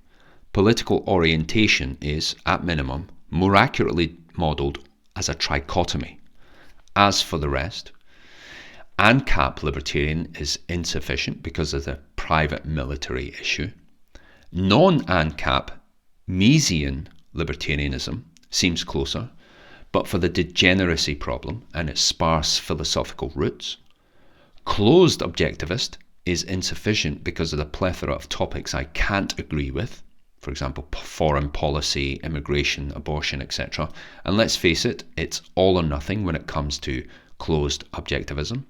Political orientation is, at minimum, more accurately modelled as a trichotomy. As for the rest, ANCAP libertarian is insufficient because of the private military issue. Non-ANCAP Misesian libertarianism seems closer, but for the degeneracy problem and its sparse philosophical roots. Closed objectivist is insufficient because of the plethora of topics I can't agree with, for example, foreign policy, immigration, abortion, etc. And let's face it, it's all or nothing when it comes to closed objectivism.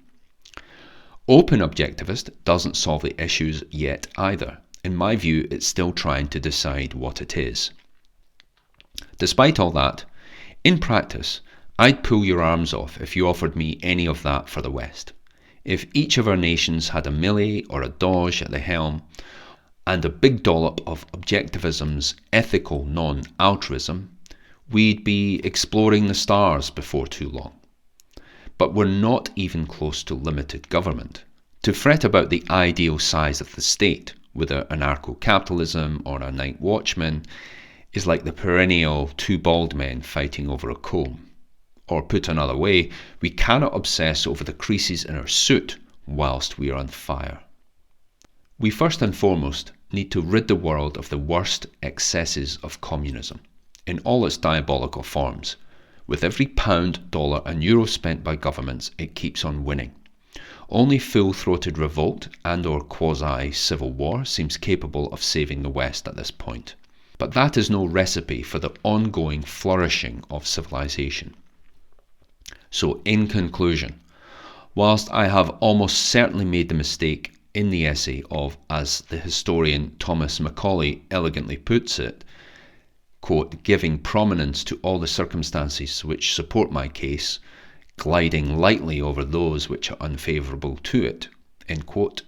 Open objectivist doesn't solve the issues yet either. In my view, it's still trying to decide what it is. Despite all that, in practice, I'd pull your arms off if you offered me any of that for the West. If each of our nations had a Millie or a Doge at the helm, and a big dollop of Objectivism's ethical non-altruism, we'd be exploring the stars before too long. But we're not even close to limited government. To fret about the ideal size of the state, whether anarcho-capitalism or a night watchman, is like the perennial two bald men fighting over a comb. Or put another way, we cannot obsess over the creases in our suit whilst we are on fire. We first and foremost need to rid the world of the worst excesses of communism, in all its diabolical forms. With every pound, dollar and euro spent by governments, it keeps on winning. Only full-throated revolt and or quasi-civil war seems capable of saving the West at this point. But that is no recipe for the ongoing flourishing of civilization. So in conclusion, whilst I have almost certainly made the mistake in the essay of, as the historian Thomas Macaulay elegantly puts it, quote, giving prominence to all the circumstances which support my case, gliding lightly over those which are unfavourable to it, end quote,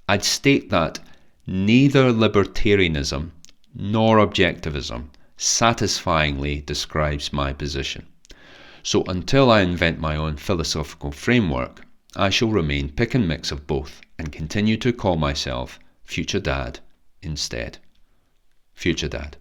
I'd state that neither libertarianism nor objectivism satisfyingly describes my position. So until I invent my own philosophical framework, I shall remain pick and mix of both and continue to call myself FutureDad instead. FutureDad.